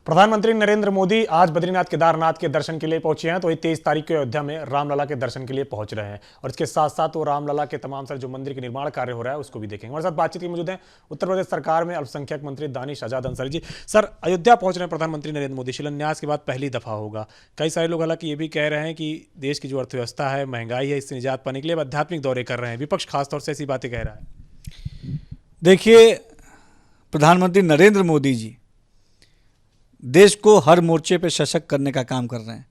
प्रधानमंत्री नरेंद्र मोदी आज बद्रीनाथ केदारनाथ के दर्शन के लिए पहुंचे हैं। तो ये 23 तारीख को अयोध्या में रामलला के दर्शन के लिए पहुंच रहे हैं और इसके साथ साथ वो रामलला के तमाम सारे जो मंदिर के निर्माण कार्य हो रहा है उसको भी देखेंगे। हमारे साथ बातचीत की मौजूद हैं उत्तर प्रदेश सरकार में अल्पसंख्यक मंत्री दानिश आजाद अंसारी जी। सर, अयोध्या पहुंच रहे हैं प्रधानमंत्री नरेंद्र मोदी, शिलान्यास के बाद पहली दफा होगा। कई सारे लोग हालांकि ये भी कह रहे हैं कि देश की जो अर्थव्यवस्था है, महंगाई है, इससे निजात पाने के लिए आध्यात्मिक दौरे कर रहे हैं। विपक्ष खासतौर से ऐसी बातें कह रहा है। देखिए, प्रधानमंत्री नरेंद्र मोदी जी देश को हर मोर्चे पे सशक्त करने का काम कर रहे हैं,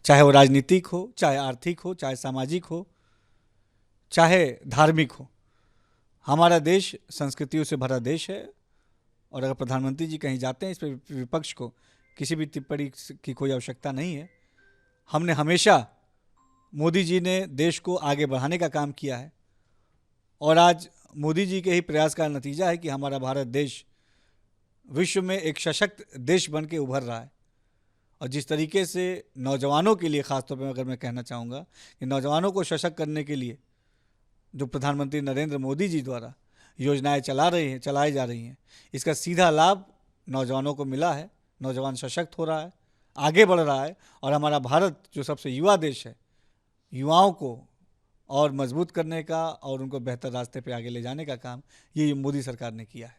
चाहे वो राजनीतिक हो, चाहे आर्थिक हो, चाहे सामाजिक हो, चाहे धार्मिक हो। हमारा देश संस्कृतियों से भरा देश है और अगर प्रधानमंत्री जी कहीं जाते हैं, इस पर विपक्ष को किसी भी टिप्पणी की कोई आवश्यकता नहीं है। हमने हमेशा मोदी जी ने देश को आगे बढ़ाने का काम किया है और आज मोदी जी के ही प्रयास का नतीजा है कि हमारा भारत देश विश्व में एक सशक्त देश बन के उभर रहा है। और जिस तरीके से नौजवानों के लिए ख़ासतौर पर अगर मैं कहना चाहूँगा कि नौजवानों को सशक्त करने के लिए जो प्रधानमंत्री नरेंद्र मोदी जी द्वारा योजनाएं चलाई जा रही हैं, इसका सीधा लाभ नौजवानों को मिला है। नौजवान सशक्त हो रहा है, आगे बढ़ रहा है और हमारा भारत जो सबसे युवा देश है, युवाओं को और मजबूत करने का और उनको बेहतर रास्ते पे आगे ले जाने का काम ये मोदी सरकार ने किया है।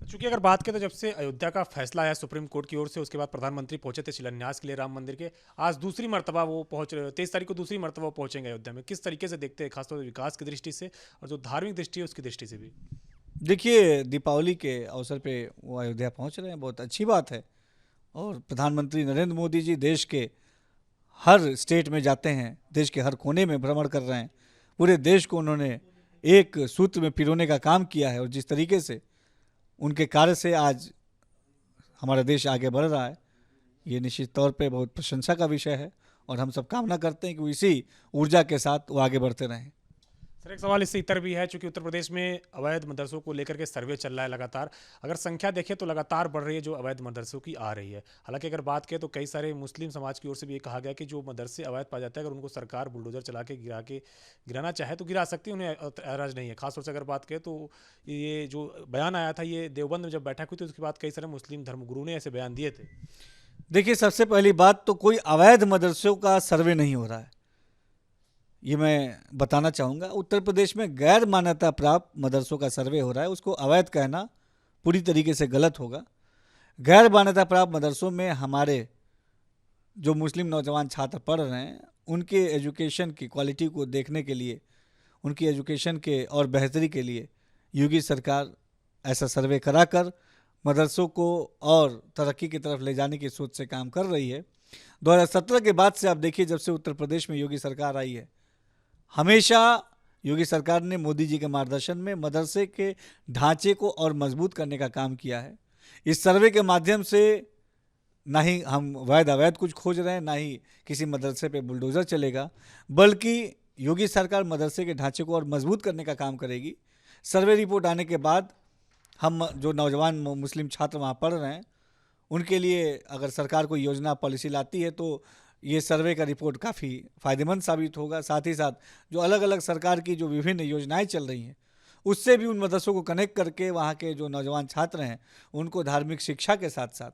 चूंकि अगर बात करें तो जब से अयोध्या का फैसला आया सुप्रीम कोर्ट की ओर से, उसके बाद प्रधानमंत्री पहुंचे थे शिलान्यास के लिए राम मंदिर के। आज दूसरी मर्तबा वो पहुंच रहे हो, 23 तारीख को दूसरी मर्तबा वो पहुंचेंगे अयोध्या में। किस तरीके से देखते हैं, खासतौर से विकास की दृष्टि से और जो धार्मिक दृष्टि है उसकी दृष्टि से भी? देखिए, दीपावली के अवसर पे वो अयोध्या पहुंच रहे हैं, बहुत अच्छी बात है। और प्रधानमंत्री नरेंद्र मोदी जी देश के हर स्टेट में जाते हैं, देश के हर कोने में भ्रमण कर रहे हैं। पूरे देश को उन्होंने एक सूत्र में पिरोने का काम किया है और जिस तरीके से उनके कार्य से आज हमारा देश आगे बढ़ रहा है, ये निश्चित तौर पे बहुत प्रशंसा का विषय है और हम सब कामना करते हैं कि वो इसी ऊर्जा के साथ वो आगे बढ़ते रहें। सर, एक सवाल इससे इतर भी है, चूंकि उत्तर प्रदेश में अवैध मदरसों को लेकर के सर्वे चल रहा है लगातार। अगर संख्या देखें तो लगातार बढ़ रही है जो अवैध मदरसों की आ रही है। हालांकि अगर बात करें तो कई सारे मुस्लिम समाज की ओर से भी ये कहा गया कि जो मदरसे अवैध पाए जाते हैं, अगर उनको सरकार बुलडोजर चला के गिराना चाहे तो गिरा सकती है, उन्हें एतराज नहीं है। खासतौर से अगर बात करें तो ये जो बयान आया था, ये देवबंद में जब बैठक हुई थी उसके बाद कई सारे मुस्लिम धर्मगुरु ने ऐसे बयान दिए थे। देखिए, सबसे पहली बात तो कोई अवैध मदरसों का सर्वे नहीं हो रहा है, ये मैं बताना चाहूँगा। उत्तर प्रदेश में गैर मान्यता प्राप्त मदरसों का सर्वे हो रहा है, उसको अवैध कहना पूरी तरीके से गलत होगा। गैर मान्यता प्राप्त मदरसों में हमारे जो मुस्लिम नौजवान छात्र पढ़ रहे हैं, उनके एजुकेशन की क्वालिटी को देखने के लिए, उनकी एजुकेशन के और बेहतरी के लिए योगी सरकार ऐसा सर्वे कराकर मदरसों को और तरक्की की तरफ ले जाने की सोच से काम कर रही है। 2017 के बाद से आप देखिए, जब से उत्तर प्रदेश में योगी सरकार आई है, हमेशा योगी सरकार ने मोदी जी के मार्गदर्शन में मदरसे के ढांचे को और मजबूत करने का काम किया है। इस सर्वे के माध्यम से ना ही हम वैध अवैध कुछ खोज रहे हैं, ना ही किसी मदरसे पे बुलडोज़र चलेगा, बल्कि योगी सरकार मदरसे के ढांचे को और मजबूत करने का काम करेगी। सर्वे रिपोर्ट आने के बाद हम जो नौजवान मुस्लिम छात्र वहाँ पढ़ रहे हैं, उनके लिए अगर सरकार कोई योजना पॉलिसी लाती है तो ये सर्वे का रिपोर्ट काफ़ी फ़ायदेमंद साबित होगा। साथ ही साथ जो अलग अलग सरकार की जो विभिन्न योजनाएं चल रही हैं, उससे भी उन मदरसों को कनेक्ट करके वहाँ के जो नौजवान छात्र हैं उनको धार्मिक शिक्षा के साथ साथ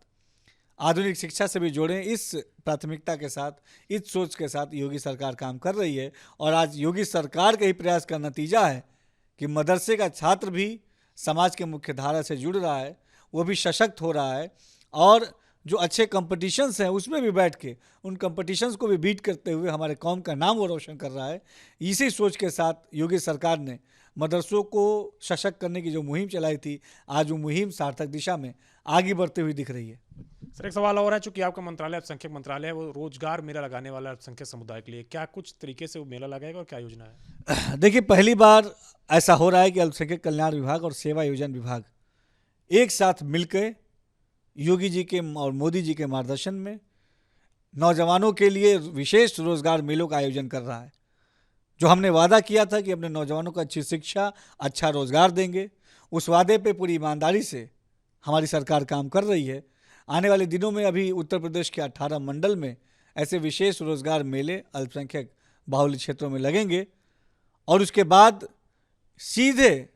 आधुनिक शिक्षा से भी जोड़ें। इस प्राथमिकता के साथ, इस सोच के साथ योगी सरकार काम कर रही है और आज योगी सरकार के ही प्रयास का नतीजा है कि मदरसे का छात्र भी समाज के मुख्य धारा से जुड़ रहा है, वो भी सशक्त हो रहा है और जो अच्छे कंपटीशंस हैं उसमें भी बैठ के उन कंपटीशंस को भी बीट करते हुए हमारे कौम का नाम वो रोशन कर रहा है। इसी सोच के साथ योगी सरकार ने मदरसों को सशक्त करने की जो मुहिम चलाई थी, आज वो मुहिम सार्थक दिशा में आगे बढ़ती हुई दिख रही है। सर, एक सवाल और है, चूंकि आपका मंत्रालय अल्पसंख्यक मंत्रालय है, वो रोजगार मेला लगाने वाला है अल्पसंख्यक समुदाय के लिए। क्या कुछ तरीके से वो मेला लगाएगा और क्या योजना है? देखिए, पहली बार ऐसा हो रहा है कि अल्पसंख्यक कल्याण विभाग और सेवा योजन विभाग एक साथ मिलकर योगी जी के और मोदी जी के मार्गदर्शन में नौजवानों के लिए विशेष रोजगार मेलों का आयोजन कर रहा है। जो हमने वादा किया था कि अपने नौजवानों को अच्छी शिक्षा, अच्छा रोजगार देंगे, उस वादे पे पूरी ईमानदारी से हमारी सरकार काम कर रही है। आने वाले दिनों में अभी उत्तर प्रदेश के 18 मंडल में ऐसे विशेष रोजगार मेले अल्पसंख्यक बाहुल्य क्षेत्रों में लगेंगे और उसके बाद सीधे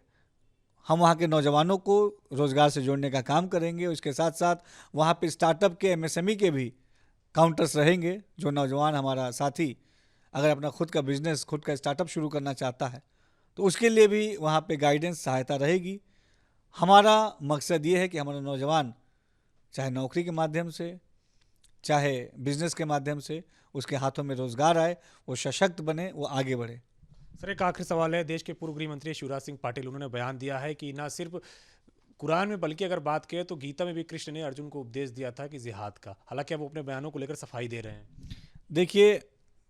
हम वहाँ के नौजवानों को रोज़गार से जोड़ने का काम करेंगे। उसके साथ साथ वहाँ पे स्टार्टअप के, एमएसएमई के भी काउंटर्स रहेंगे। जो नौजवान हमारा साथी अगर अपना खुद का बिजनेस, खुद का स्टार्टअप शुरू करना चाहता है तो उसके लिए भी वहाँ पे गाइडेंस, सहायता रहेगी। हमारा मकसद ये है कि हमारा नौजवान चाहे नौकरी के माध्यम से, चाहे बिजनेस के माध्यम से, उसके हाथों में रोज़गार आए, वो सशक्त बने, वो आगे बढ़े। सर, एक आखिरी सवाल है। देश के पूर्व गृह मंत्री शिवराज सिंह पाटिल, उन्होंने बयान दिया है कि ना सिर्फ कुरान में बल्कि अगर बात करें तो गीता में भी कृष्ण ने अर्जुन को उपदेश दिया था कि जिहाद का। हालांकि अब वो अपने बयानों को लेकर सफाई दे रहे हैं। देखिए,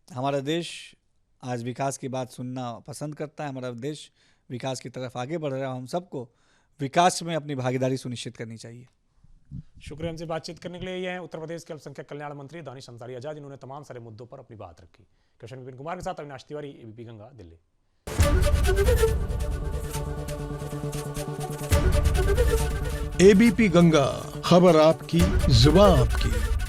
हमारा देश आज विकास की बात सुनना पसंद करता है। हमारा देश विकास की तरफ आगे बढ़ रहा है। हम सबको विकास में अपनी भागीदारी सुनिश्चित करनी चाहिए। शुक्रिया हमसे बातचीत करने के लिए। ये हैं उत्तर प्रदेश के अल्पसंख्यक कल्याण मंत्री दानिश अंसारी आजाद, जिन्होंने तमाम सारे मुद्दों पर अपनी बात रखी। कृष्ण विपिन कुमार के साथ अविनाश तिवारी, एबीपी गंगा, दिल्ली। एबीपी गंगा, खबर आपकी, जुबान आपकी।